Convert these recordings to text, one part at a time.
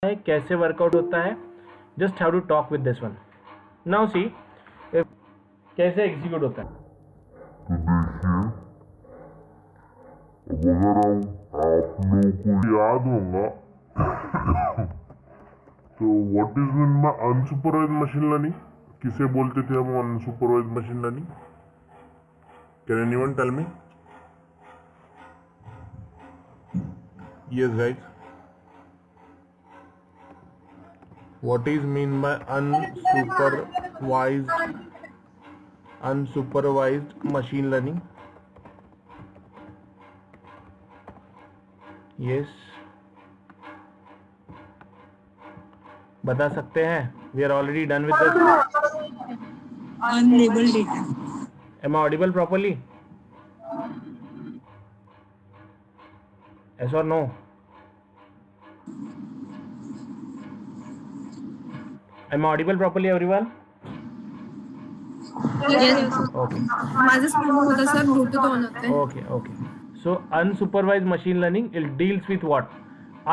है, कैसे वर्कआउट होता है, just have to talk with this one. Now see कैसे एग्जीक्यूट होता है। तो देखिए, अब अगर आप लोगों को याद होगा तो what is mean by unsupervised machine learning, किसे बोलते थे हम unsupervised machine learning? Can anyone tell me? Yes guys, what is mean by unsupervised machine learning? Yes, बता सकते हैं? We are already done with this. Unlabeled data. Am I audible properly? Yes or no? Am I audible properly, everyone? Yes. Okay. माझं screen होतं sir, Bluetooth on होते. Okay, okay. So unsupervised machine learning, it deals with what?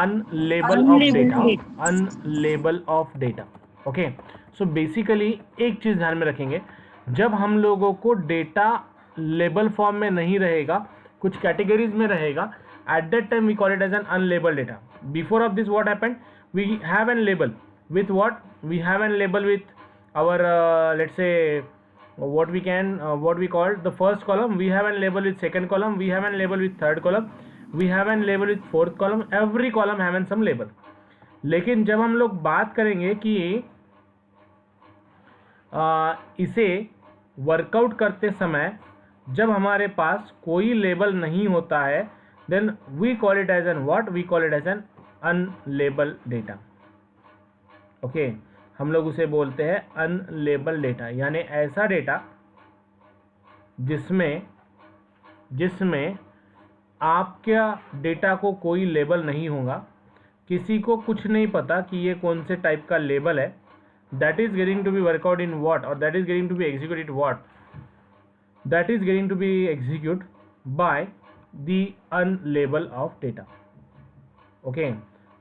Unlabel of data. Unlabel of data. Okay. So basically एक चीज़ ध्यान में रखेंगे, जब हम लोगों को डेटा लेबल फॉर्म में नहीं रहेगा, कुछ कैटेगरीज में रहेगा, at that time we call it as an unlabeled data. Before of this what happened? We have an label with what? We have an label with our let's say what we call the first column, we have an label with second column, we have an label with third column, we have an label with fourth column, every column have some label. लेकिन जब हम लोग बात करेंगे कि इसे workout करते समय जब हमारे पास कोई लेबल नहीं होता है, then we call it as an what? We call it as an unlabel data. Okay, हम लोग उसे बोलते हैं अनलेबल डेटा, यानी ऐसा डेटा जिसमें आपका डेटा को कोई लेबल नहीं होगा, किसी को कुछ नहीं पता कि ये कौन से टाइप का लेबल है. That is getting to be workout in what, और that is getting to be execute it what? That is getting to be execute by the unlabel of data. Okay,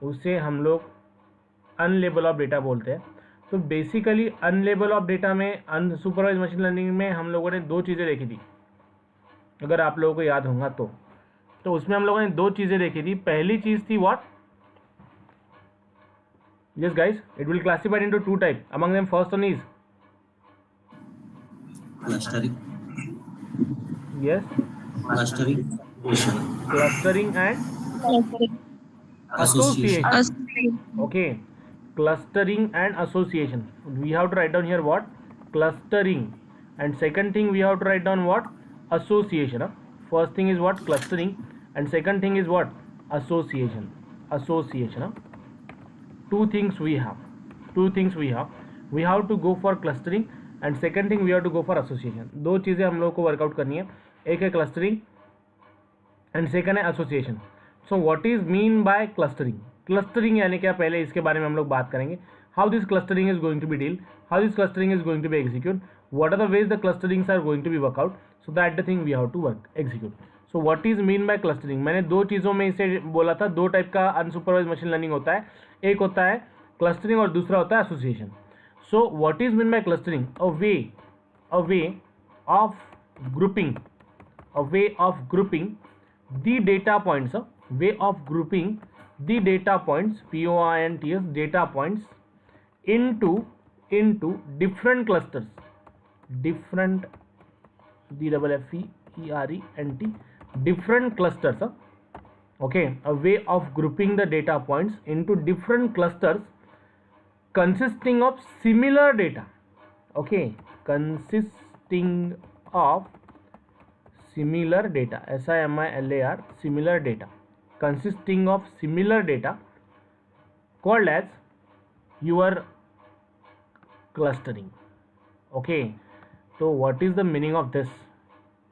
उसे हम लोग अनलेबल ऑफ डेटा बोलते हैं. तो basically unlabel of data में, unsupervised machine learning में हम लोगों ने दो चीज़ें देखी थी, अगर आप लोगों को याद होगा तो उसमें हम लोगों ने दो चीज़ें देखी थी. पहली चीज़ थी what? Yes guys, it will classified into two type. Among them first one is clustering. yes, clustering and association. Okay, clustering and association. We have to write down here what? Clustering. And second thing we have to write down what? Association. First thing is what? Clustering, and second thing is what? Association. Two things we have. We have to go for clustering, and second thing we have to go for association. दो चीज़ें हम लोग को workout करनी है, एक है clustering and second है association. So what is mean by clustering? Clustering यानी क्या, पहले इसके बारे में हम लोग बात करेंगे. How this clustering is going to be deal, how this clustering is going to be execute, what are the ways the clusterings are going to be work out, so that the thing we have to execute. So what is mean by clustering? मैंने दो चीज़ों में इसे बोला था, दो type का unsupervised machine learning होता है, एक होता है क्लस्टरिंग और दूसरा होता है association. So what is mean by clustering? A way of grouping the data points, way of grouping the data points, POINTs, data points into different clusters, different different clusters. Okay, a way of grouping the data points into different clusters consisting of similar data. Okay, consisting of similar data, SIMILAR, similar data, consisting of similar data, called as your clustering. Okay, so what is the meaning of this?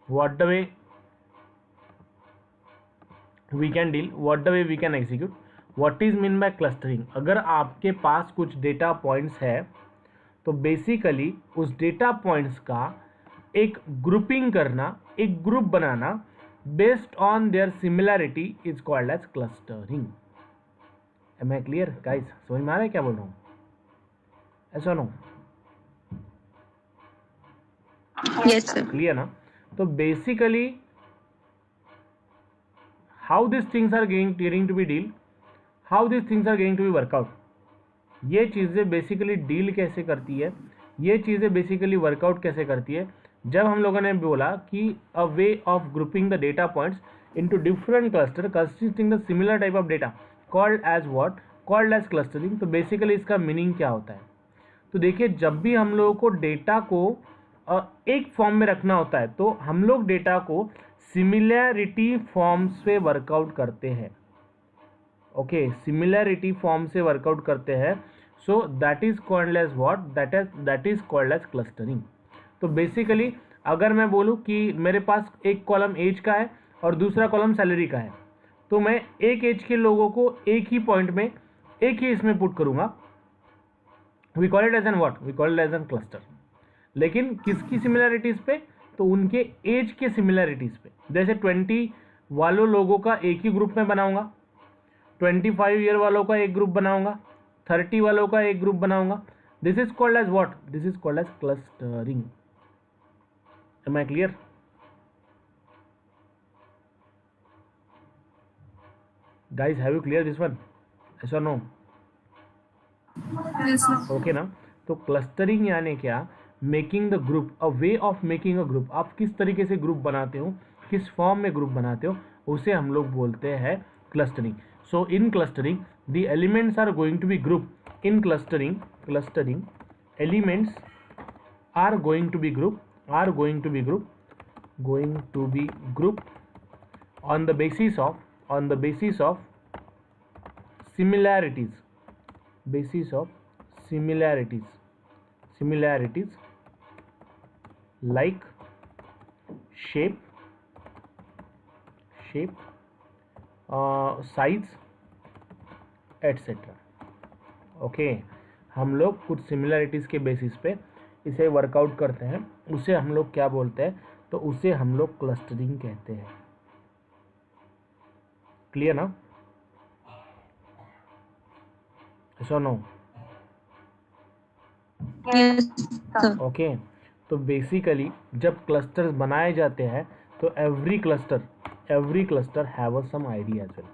What the way we can deal, what the way we can execute, what is mean by clustering? अगर आपके पास कुछ data points है तो basically उस data points का एक grouping करना, एक ग्रुप बनाना based on their similarity is called as clustering. Am I clear guys? समझ में आ रहा है क्या बोल रहा हूँ? ऐसा नो Yes, sir. क्लियर ना? तो basically how this things are getting to be deal, how this things are going to be workout, ये चीज़ें बेसिकली डील कैसे करती है, ये चीज़ें बेसिकली वर्कआउट कैसे करती है। जब हम लोगों ने बोला कि a way of grouping the data points into different cluster consisting the similar type of data called as what, called as clustering. तो बेसिकली इसका मीनिंग क्या होता है? तो देखिए, जब भी हम लोगों को डेटा को एक फॉर्म में रखना होता है तो हम लोग डेटा को सिमिलैरिटी फॉर्म से वर्कआउट करते हैं। ओके, सिमिलैरिटी फॉर्म से वर्कआउट करते हैं। So that is called as what, that is called as clustering. तो बेसिकली अगर मैं बोलूँ कि मेरे पास एक कॉलम एज का है और दूसरा कॉलम सैलरी का है, तो मैं एक एज के लोगों को एक ही पॉइंट में, एक ही इसमें पुट करूंगा। We call it as an what, we call it as an cluster. लेकिन किसकी सिमिलैरिटीज पे? तो उनके एज के सिमिलैरिटीज पे। जैसे 20 वालों लोगों का एक ही ग्रुप में बनाऊंगा, 25 ईयर वालों का एक ग्रुप बनाऊंगा, 30 वालों का एक ग्रुप बनाऊंगा। This is called as what, this is called as clustering. Am I clear? Guys, have you clear this one? Yes और नो? Yes, sir. ओके ना? तो क्लस्टरिंग यानी क्या? Making the group, a way of making a group. आप किस तरीके से group बनाते हो, किस फॉर्म में ग्रुप बनाते हो, उसे हम लोग बोलते हैं clustering. So in clustering the elements are going to be group. In clustering elements are going to be group, on the basis of similarities, like shape, size, etc. Okay, हम लोग कुछ सिमिलैरिटीज़ के बेसिस पे इसे workout करते हैं, उसे हम लोग क्या बोलते हैं? तो उसे हम लोग क्लस्टरिंग कहते हैं। क्लियर ना? ऐसा नो? Yes, sir. ओके, तो बेसिकली जब क्लस्टर्स बनाए जाते हैं तो every cluster have a some ID as well.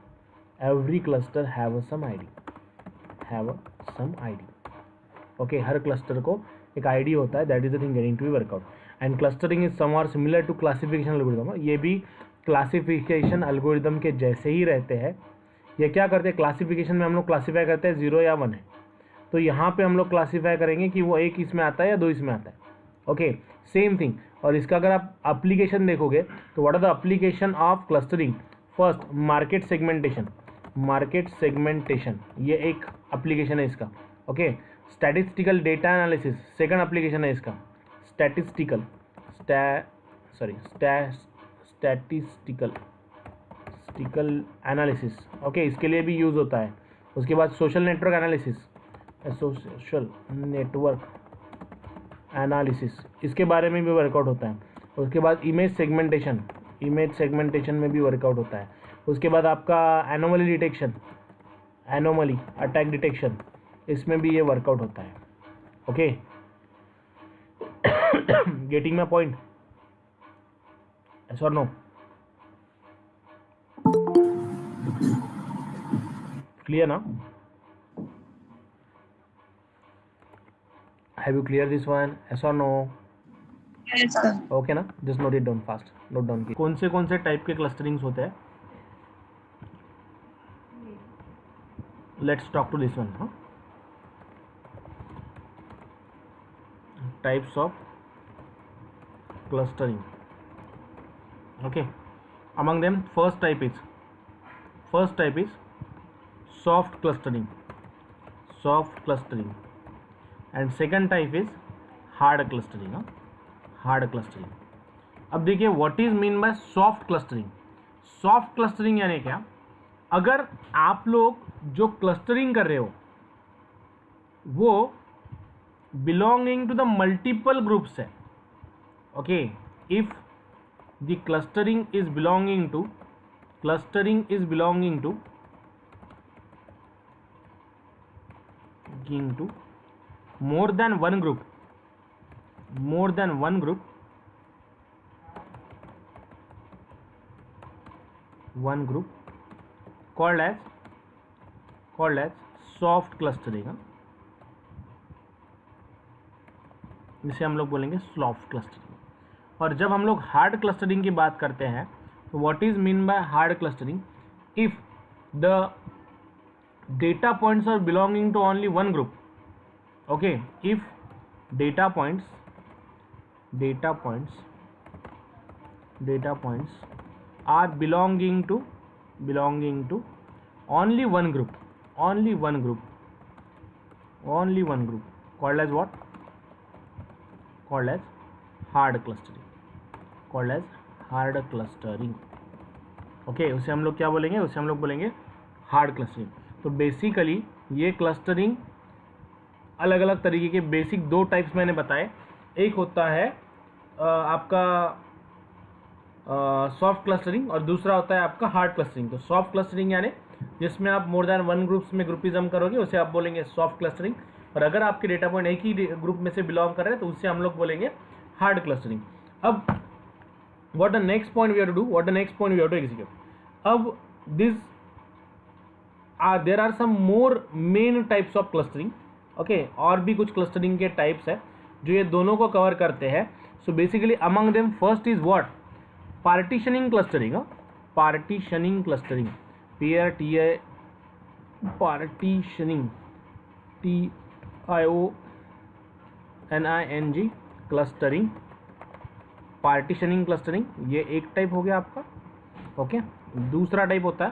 Every cluster have a some ID. Okay, हर क्लस्टर को एक आईडी होता है। That is the thing getting to be workout. And clustering is somewhere similar to classification algorithm. ये भी classification algorithm के जैसे ही रहते हैं। ये क्या करते हैं? क्लासिफिकेशन में हम लोग क्लासीफाई करते हैं 0 या 1 है, तो यहाँ पे हम लोग क्लासीफाई करेंगे कि वो एक इसमें आता है या 2 इसमें आता है। Okay, same thing. और इसका अगर आप एप्लीकेशन देखोगे तो what are the application of clustering? First, market segmentation, ये एक एप्लीकेशन है इसका। Okay, statistical data analysis second application है इसका। स्टैटिस्टिकल एनालिसिस, ओके, इसके लिए भी यूज़ होता है। उसके बाद सोशल नेटवर्क एनालिसिस, इसके बारे में भी वर्कआउट होता है। उसके बाद इमेज सेगमेंटेशन में भी वर्कआउट होता है। उसके बाद आपका एनोमली अटैक डिटेक्शन, इसमें भी ये वर्कआउट होता है। Okay, getting my point? Yes और नो? क्लियर ना? Have you clear this one? Yes और नो? Yes, sir. ओके ना? Just note it down fast, note down की कौन से टाइप के क्लस्टरिंग्स होते हैं। Let's talk to this one. Types of clustering. Okay, among them first type is soft clustering, and second type is hard clustering. अब देखिए, what is mean bye soft clustering यानी क्या? अगर आप लोग जो क्लस्टरिंग कर रहे हो वो belonging to the multiple groups है। Okay, if the clustering is belonging to belonging to more than one group called as soft clustering. इसे हम लोग बोलेंगे सॉफ्ट क्लस्टरिंग। और जब हम लोग हार्ड क्लस्टरिंग की बात करते हैं तो what is mean by hard clustering? If the data points are belonging to only one group, okay, if data points are belonging to only one group called as what? Called as hard clustering, okay, उसे हम लोग क्या बोलेंगे? उसे हम लोग बोलेंगे hard clustering. तो बेसिकली ये क्लस्टरिंग अलग अलग तरीके के बेसिक दो टाइप्स मैंने बताए। एक होता है आपका सॉफ्ट क्लस्टरिंग और दूसरा होता है आपका हार्ड क्लस्टरिंग। तो सॉफ्ट क्लस्टरिंग यानी जिसमें आप मोर देन वन ग्रुप्स में ग्रुपिज्म करोगे उसे आप बोलेंगे सॉफ्ट क्लस्टरिंग, और अगर आपके डेटा पॉइंट एक ही ग्रुप में से बिलोंग कर रहे हैं तो उससे हम लोग बोलेंगे हार्ड क्लस्टरिंग। अब what the next point we have to do, what the next point we have to execute. अब there are some more main types of clustering, okay, और भी कुछ clustering के types है जो ये दोनों को cover करते हैं। So basically among them first is what? Partitioning clustering, partitioning clustering, partitioning, TIONING clustering, partitioning clustering, ये एक टाइप हो गया आपका, ओके। दूसरा टाइप होता है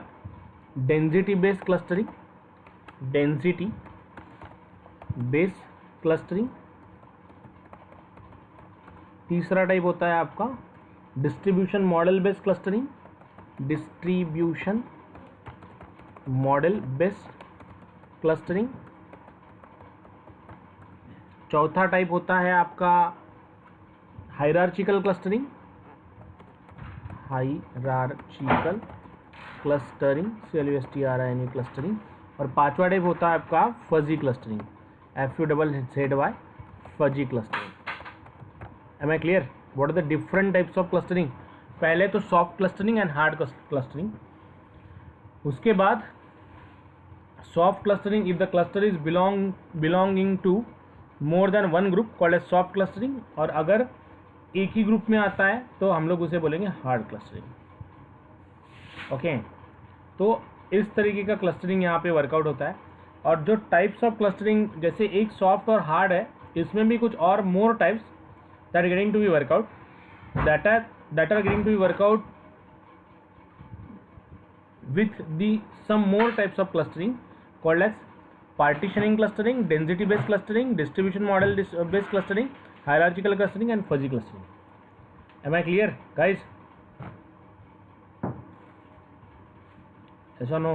डेंसिटी बेस्ड क्लस्टरिंग, तीसरा टाइप होता है आपका डिस्ट्रीब्यूशन मॉडल बेस्ड क्लस्टरिंग, चौथा टाइप होता है आपका हायरार्चिकल क्लस्टरिंग, CLUSTRING क्लस्टरिंग, और पांचवा टाइप होता है आपका fuzzy clustering, FUZZY fuzzy clustering. Am I clear? What are the different types of clustering? पहले तो soft clustering and hard clustering, उसके बाद soft clustering if the cluster is belonging to more than one group called as soft clustering, और अगर एक ही group में आता है तो हम लोग उसे बोलेंगे हार्ड क्लस्टरिंग, ओके। तो इस तरीके का क्लस्टरिंग यहाँ पे वर्कआउट होता है। और जो टाइप्स ऑफ क्लस्टरिंग जैसे एक सॉफ्ट और हार्ड है, इसमें भी कुछ और more types that getting to be workout that are getting to be workout with the some more types of clustering called as partitioning clustering, density based clustering, distribution model based clustering, hierarchical clustering and fuzzy clustering. Am I clear guys? Yes or no?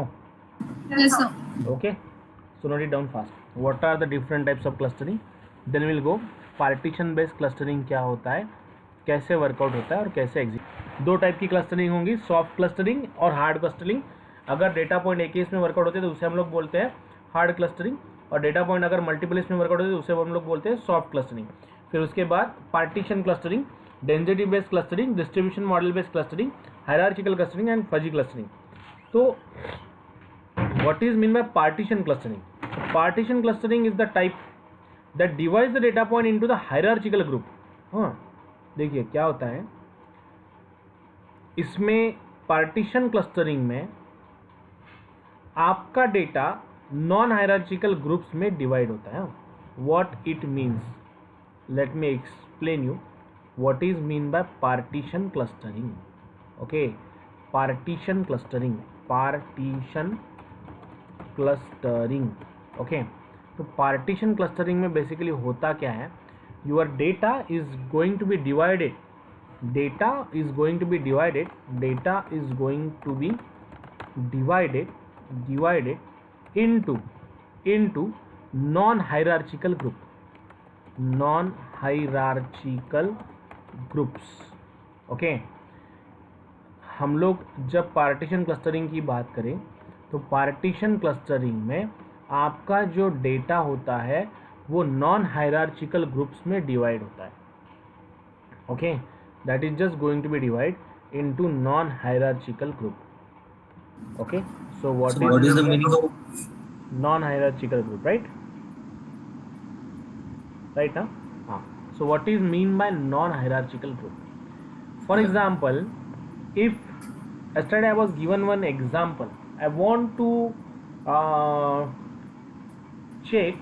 Yes, sir. Okay, so note it down fast. What are the different types of clustering? Then we'll go partition based clustering क्या होता है, कैसे workout होता है और कैसे execute. दो type की क्लस्टरिंग होंगी, सॉफ्ट क्लस्टरिंग और हार्ड क्लस्टरिंग। अगर डेटा पॉइंट एक ही इसमें वर्कआउट होते हैं तो उसे हम लोग बोलते हैं हार्ड क्लस्टरिंग, और डेटा पॉइंट अगर मल्टीपल इसमें वर्कआउट होते हैं तो उसे हम लोग बोलते हैं सॉफ्ट क्लस्टरिंग। फिर उसके बाद partition clustering, density based clustering, distribution model based clustering, hierarchical clustering and fuzzy clustering. तो what is mean by partition clustering? Partition clustering is the type that divides the data point into the hierarchical group. हाँ, देखिए क्या होता है इसमें, partition clustering में आपका data non hierarchical groups में डिवाइड होता है। What it means, let me explain you what is mean by partition clustering. Okay, partition clustering, okay. तो पार्टीशन क्लस्टरिंग में बेसिकली होता क्या है, your data is going to be divided into non-hierarchical groups, ओके। हम लोग जब पार्टीशन क्लस्टरिंग की बात करें तो पार्टीशन क्लस्टरिंग में आपका जो डेटा होता है वो नॉन हायरार्चिकल ग्रुप्स में डिवाइड होता है. Okay, that is just going to be divide into non hierarchical group. Okay, so what So what is is the meaning of non hierarchical group, right? Right ना? हाँ. So what is mean by non-hierarchical group? For example, if yesterday I was given one example, I want to check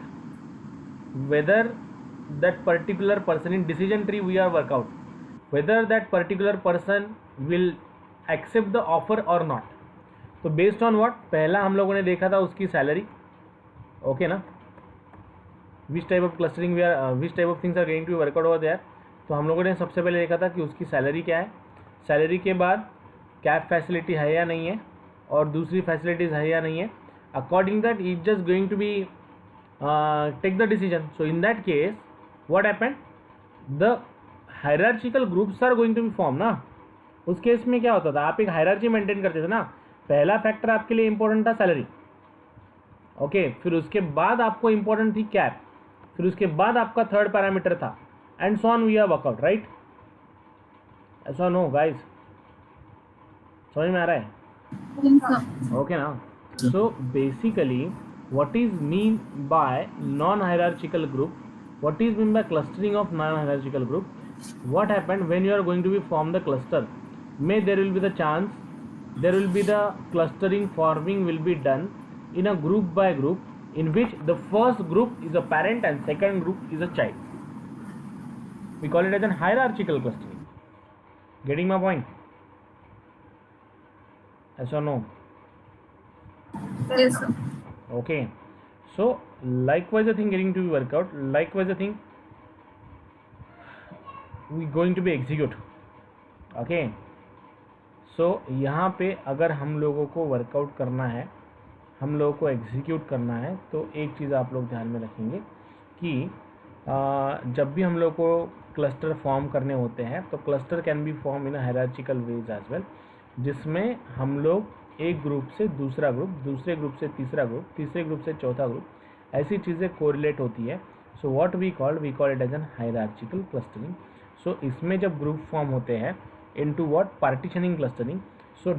whether that particular person in decision tree we are work out, whether that particular person will accept the offer or not. तो based on what? पहला हम लोगों ने देखा था उसकी salary. Okay ना? Which type of clustering we are, which type of things are going to work out over there. तो हम लोगों ने सबसे पहले देखा था कि उसकी सैलरी क्या है, सैलरी के बाद कैब फैसिलिटी है या नहीं है, और दूसरी फैसिलिटीज़ है या नहीं है. According that is just going to be take the decision. So in that case what happened, the hierarchical groups are going to be form ना. उस केस में क्या होता था, आप एक हायरार्ची मेंटेन करते थे ना. पहला फैक्टर आपके लिए इंपॉर्टेंट था सैलरी. ओके, फिर उसके बाद आपको इंपॉर्टेंट थी कैब, फिर उसके बाद आपका थर्ड पैरामीटर था, and so on we are workout, right? ऐसा नो गाइस, समझ में आ रहा है? Yes, sir. ओके ना. So basically what is mean by non hierarchical group, what is mean by clustering of non hierarchical group, what happened when you are going to be form the cluster, may there will be the chance, there will be the clustering forming will be done in a group by group in which the first group is a parent and second group is a child. We call it as an hierarchical clustering. Getting my point? Yes or no? Yes, sir. Okay, so likewise the thing getting to be work out, likewise the thing we going to be execute. Okay, so यहाँ पे अगर हम लोगों को workout करना है, हम लोगों को एग्जीक्यूट करना है, तो एक चीज़ आप लोग ध्यान में रखेंगे कि जब भी हम लोग को क्लस्टर फॉर्म करने होते हैं तो cluster can be form in hierarchical ways as well, जिसमें हम लोग एक ग्रुप से दूसरा ग्रुप, दूसरे ग्रुप से तीसरा ग्रुप, तीसरे ग्रुप से चौथा ग्रुप, ऐसी चीज़ें कोरिलेट होती है. So what we call it as an hierarchical clustering. So इसमें जब ग्रुप फॉर्म होते हैं into what, partitioning clustering. So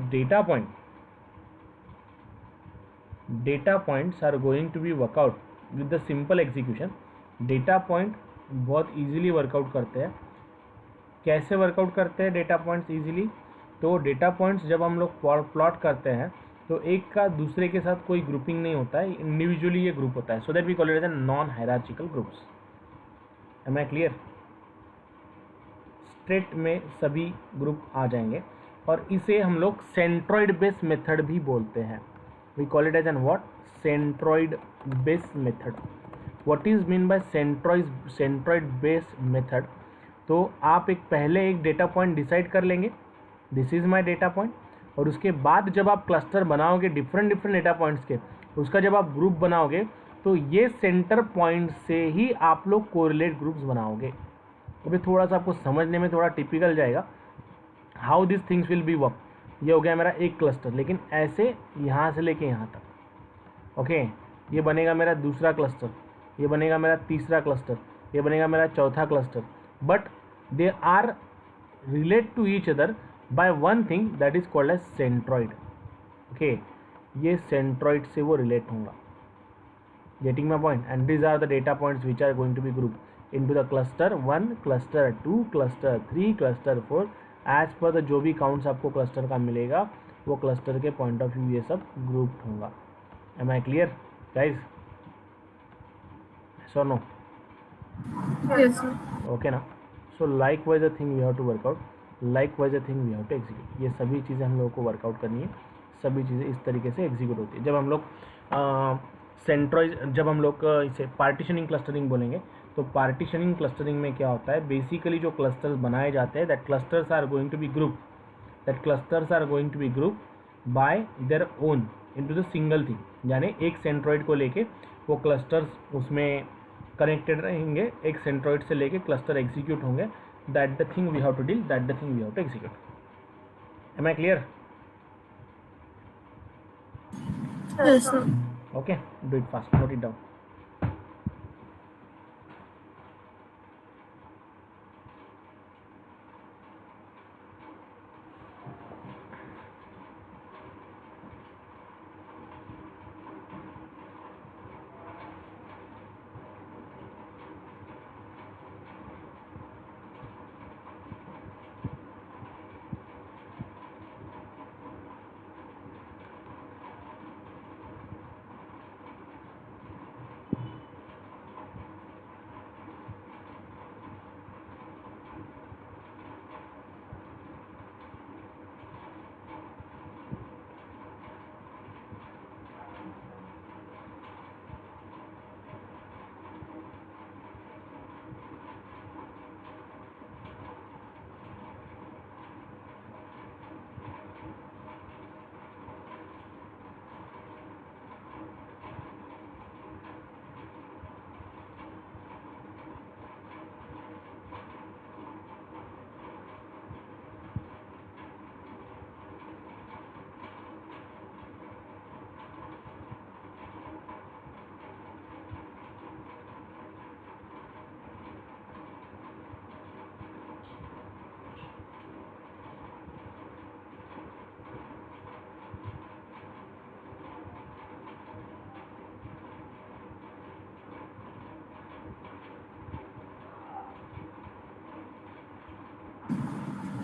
data points are going to be work out with the simple execution. Data point बहुत easily workout करते हैं. कैसे workout करते हैं डेटा पॉइंट्स इजीली? तो डेटा पॉइंट्स जब हम लोग प्लॉट करते हैं तो एक का दूसरे के साथ कोई ग्रुपिंग नहीं होता है, इंडिविजुअली ये ग्रुप होता है. So that we call it as an non hierarchical groups. Am I clear? Straight में सभी ग्रुप आ जाएंगे, और इसे हम लोग सेंट्रॉइड बेस्ड मेथड भी बोलते हैं. We call it as an what? Centroid based method. What is mean by centroid based method? तो आप पहले एक डेटा पॉइंट डिसाइड कर लेंगे, this is my data point, और उसके बाद जब आप क्लस्टर बनाओगे डिफरेंट डेटा पॉइंट्स के, उसका जब आप ग्रुप बनाओगे तो ये सेंटर पॉइंट से ही आप लोग कोरिलेट ग्रुप्स बनाओगे. अभी थोड़ा सा आपको समझने में थोड़ा टिपिकल जाएगा how this things will be work. ये हो गया मेरा एक क्लस्टर, लेकिन ऐसे यहाँ से लेके यहाँ तक. ओके, ये बनेगा मेरा दूसरा क्लस्टर, ये बनेगा मेरा तीसरा क्लस्टर, ये बनेगा मेरा चौथा cluster, but they are relate to each other by one thing that is called as centroid. Okay, ये सेंट्रॉइड से वो रिलेट होगा. Getting my point? And these are the data points which are going to be group into the cluster 1, cluster 2, cluster 3, cluster 4. As per the जो भी counts आपको cluster का मिलेगा वो क्लस्टर के पॉइंट ऑफ व्यू ये सब ग्रुप्ड होगा. Am I clear guys? So no? Yes, sir. Okay ना. So likewise a thing we have to workout, likewise a thing we have to execute. ये सभी चीज़ें हम लोगों को वर्कआउट करनी है, सभी चीज़ें इस तरीके से एग्जीक्यूट होती है. जब हम लोग जब हम लोग इसे पार्टीशनिंग क्लस्टरिंग बोलेंगे, तो पार्टीशनिंग क्लस्टरिंग में क्या होता है, बेसिकली जो क्लस्टर्स बनाए जाते हैं that clusters are going to be group by their own into the single thing. यानी एक सेंट्रॉइड को लेके वो क्लस्टर्स उसमें कनेक्टेड रहेंगे, एक सेंट्रॉइड से लेके क्लस्टर एग्जीक्यूट होंगे. That the thing we have to deal, that the thing we have to execute. Am I clear? Yes, sir. Okay, do it fast, note it down.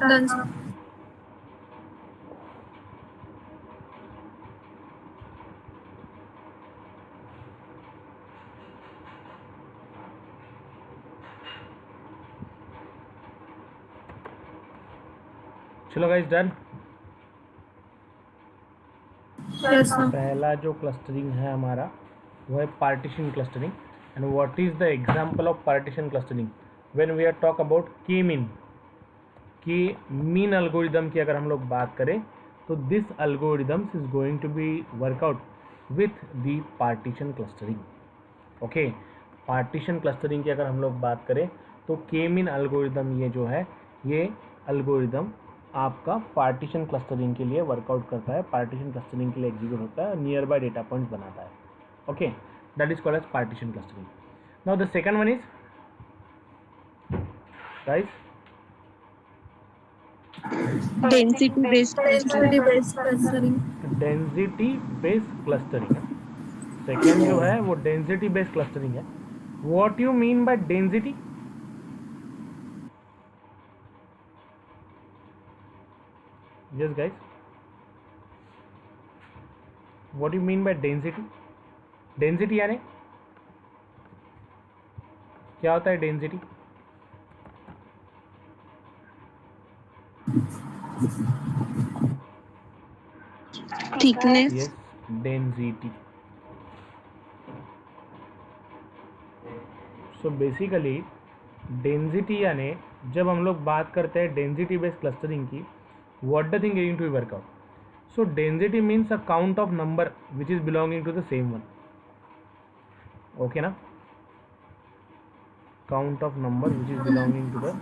Done, sir. चलो guys, done. Yes, sir. पहला जो clustering है हमारा वो है partition clustering. And what is the example of partition clustering? When we are talk about K mean algorithm की अगर हम लोग बात करें तो this algorithms is going to be workout with the partition clustering. Okay, partition clustering की अगर हम लोग बात करें तो के मीन एल्गोरिदम ये जो है ये एल्गोरिदम आपका पार्टीशन क्लस्टरिंग के लिए वर्कआउट करता है, पार्टीशन क्लस्टरिंग के लिए एग्जीक्यूट होता है, नियर बाय डेटा पॉइंट्स बनाता है. Okay, that is called as partition clustering. Now the second one is guys Density based Density based clustering. Density based clustering है. सेकेंड जो है वो डेंसिटी बेस्ड क्लस्टरिंग है. What you mean by density? Yes guys, what you mean by density? Density यानी क्या होता है density? thickness, yes, density. So basically density यानी जब हम लोग बात करते हैं डेंसिटी बेस्ड क्लस्टरिंग की, what the thing going to be workout? So density means a count of number which is belonging to the same one. Okay ना, count of number which is belonging to the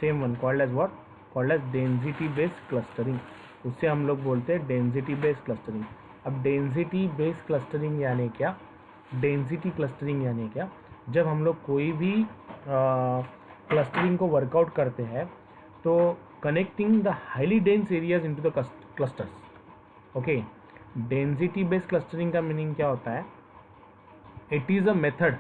same one called as what? Called as density based clustering. उससे हम लोग बोलते हैं density based clustering. अब density based clustering यानी क्या? Density clustering यानी क्या? जब हम लोग कोई भी क्लस्टरिंग को वर्कआउट करते हैं तो connecting the highly dense areas into the clusters. Okay, density based clustering का मीनिंग क्या होता है? It is a method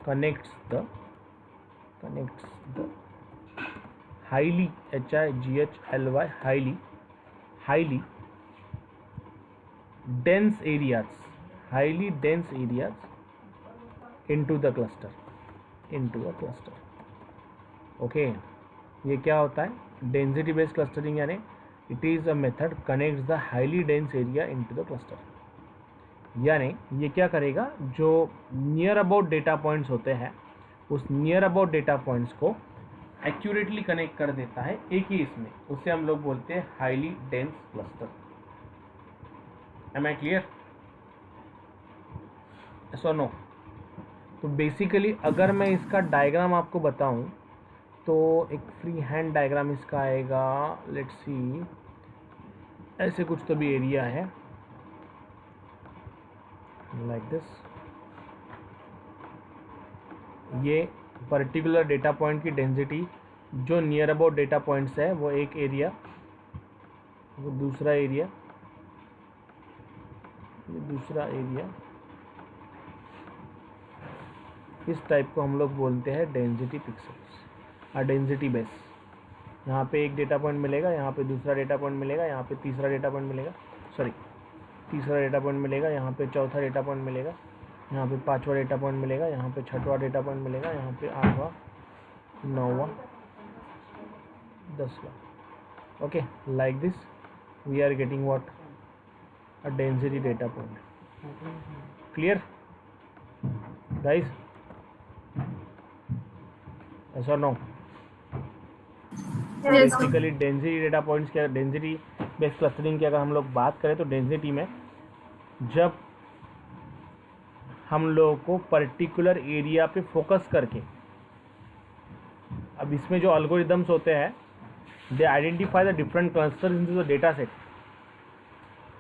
connects the highly highly dense areas into a cluster. Okay, ये क्या होता है? डेंसिटी बेस्ड क्लस्टरिंग यानी it is a method connects the highly dense area into the cluster. यानी ये क्या करेगा? जो नियर अबाउट डेटा पॉइंट्स होते हैं उस नियर अबाउट डेटा पॉइंट्स को एक्यूरेटली कनेक्ट कर देता है एक ही इसमें. उससे हम लोग बोलते हैं highly dense cluster. Am I clear? So no. तो बेसिकली अगर मैं इसका डायग्राम आपको बताऊं तो एक फ्री हैंड डायग्राम इसका आएगा, लेट्स सी, ऐसे कुछ तो भी एरिया है लाइक दिस। ये पर्टिकुलर डेटा पॉइंट की डेंसिटी जो नियर अबाउट डेटा पॉइंट्स है वो एक एरिया, वो दूसरा एरिया, ये दूसरा एरिया, इस टाइप को हम लोग बोलते हैं डेंसिटी पिक्सेल्स और डेंसिटी बेस। यहाँ पे एक डेटा पॉइंट मिलेगा, यहाँ पे दूसरा डेटा पॉइंट मिलेगा, यहाँ पे तीसरा डेटा पॉइंट मिलेगा, तीसरा डेटा पॉइंट मिलेगा, यहाँ पे चौथा डेटा पॉइंट मिलेगा, यहाँ पे पांचवा डेटा पॉइंट मिलेगा, यहाँ पे छठवां डेटा पॉइंट मिलेगा, यहाँ पे आठवां, नौवां, 10वां। Okay, like this we are getting what, a density data point. Clear guys? yes or no? Yes, sir. Basically density data points क्या, डेंसिटी बेस्ड क्लस्टरिंग की अगर हम लोग बात करें तो डेंसिटी में जब हम लोगों को पर्टिकुलर एरिया पे फोकस करके, अब इसमें जो अल्गोरिदम्स होते हैं they identify the different clusters into the data set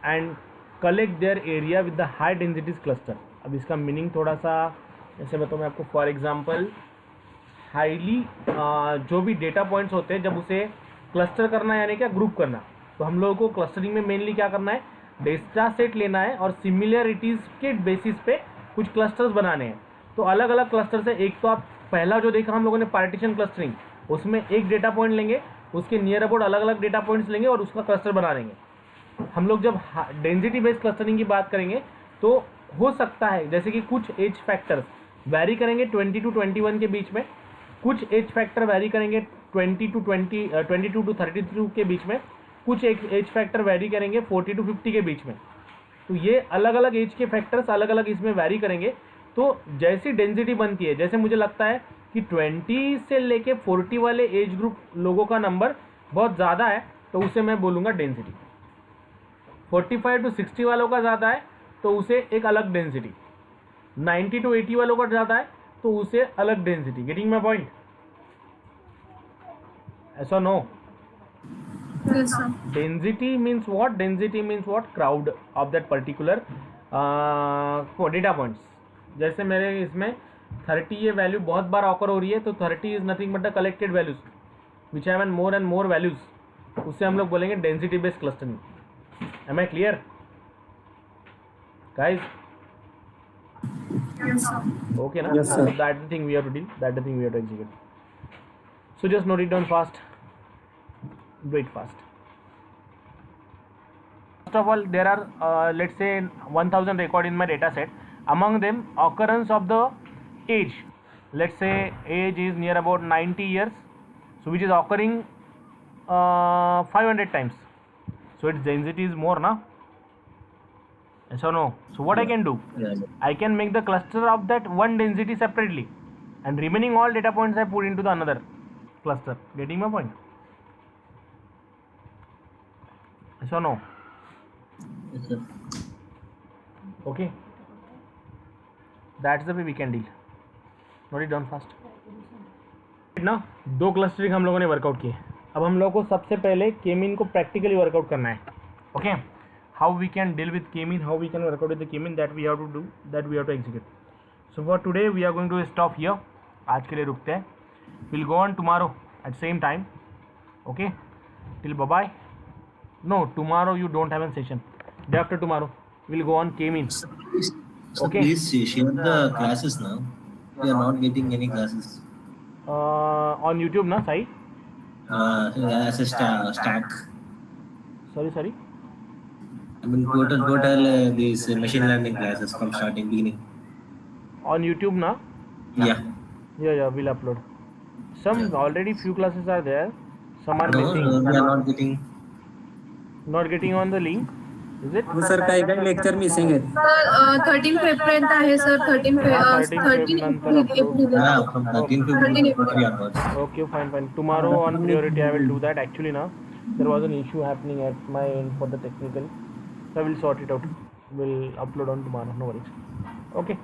and collect their area with the high densities cluster. अब इसका मीनिंग थोड़ा सा ऐसे बताऊँ मैं आपको। फॉर एग्जांपल हाईली जो भी डेटा पॉइंट्स होते हैं जब उसे क्लस्टर करना है यानी क्या ग्रुप करना, तो हम लोगों को क्लस्टरिंग में मेनली क्या करना है, डेटा सेट लेना है और सिमिलरिटीज़ के बेसिस पे कुछ क्लस्टर्स बनाने हैं। तो अलग अलग क्लस्टर्स है, एक तो आप पहला जो देखा हम लोगों ने पार्टीशन क्लस्टरिंग, उसमें एक डेटा पॉइंट लेंगे, उसके नियर अबाउट अलग अलग डेटा पॉइंट्स लेंगे और उसका क्लस्टर बना देंगे। हम लोग जब डेंसिटी बेस्ड क्लस्टरिंग की बात करेंगे तो हो सकता है जैसे कि कुछ एज फैक्टर्स वैरी करेंगे 20 to 21 के बीच में, कुछ एज फैक्टर वैरी करेंगे 22 to 32 के बीच में, कुछ एज फैक्टर वैरी करेंगे 40 to 50 के बीच में। तो ये अलग अलग एज के फैक्टर्स अलग अलग इसमें वैरी करेंगे। तो जैसी डेंसिटी बनती है, जैसे मुझे लगता है कि 20 से लेके 40 वाले एज ग्रुप लोगों का नंबर बहुत ज़्यादा है तो उसे मैं बोलूँगा डेंसिटी। 45 to 60 वालों का ज़्यादा है तो उसे एक अलग डेंसिटी, 90 to 80 वालों का ज़्यादा है तो उसे अलग डेंसिटी। Getting my point? ऐसा no? Yes, sir. Density means what? Density means what? Crowd of that particular data points. जैसे मेरे इसमें 30 ये वैल्यू बहुत बार ऑकर हो रही है तो 30 is nothing but the collected values which have an more and more values, उससे हम लोग बोलेंगे density based clustering. Am I clear guys? Yes, sir. Okay na? Yes, sir. That's the thing we have to deal, that's the thing we have to execute. So just note it down fast, do it fast. First of all, there are let's say 1000 record in my data set. Among them occurrence of the age, let's say age is near about 90 years, so which is occurring 500 times, so its density is more na? Yes or no? So what I can do, I can make the cluster of that one density separately and remaining all data points I put into the another cluster. Getting my point? Yes or no? Yes, sir. Okay, that's the way we can deal. Note it down fast. ना दो clustering हम लोगों ने workout किए। अब हम लोगों को सबसे पहले के मीन को प्रैक्टिकली वर्कआउट करना है। Okay, how we can deal with K mean, how we can workout with the K mean, that we have to do, that we have to execute. So for today we are going to stop here. आज के लिए रुकते हैं। Will go on tomorrow at same time. Okay, till bye bye. No, tomorrow you don't have a session. Day after tomorrow we'll go on K-mean. So Okay. please share the classes now. We are not getting any classes. On YouTube na Sai? As a stack. Sorry. I mean total these machine learning classes from starting beginning. On YouTube na? Yeah. Yeah, we'll upload. Some already few classes are there. Some are No, missing. we are not getting. Not getting on the link. Is it? Sir काही काही lecture missing आहेत. Sir 13 February आहे sir. 13 नंतर upload. From 13 to 23 onwards. Okay, fine. Tomorrow on priority I will do that. Actually na, there was an issue happening at my end for the technical. So I will sort it out. We'll upload on tomorrow. No worries. Okay.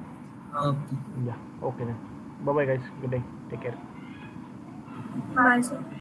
Okay. Yeah. Okay then. Bye bye guys. Good day. Take care. Bye sir.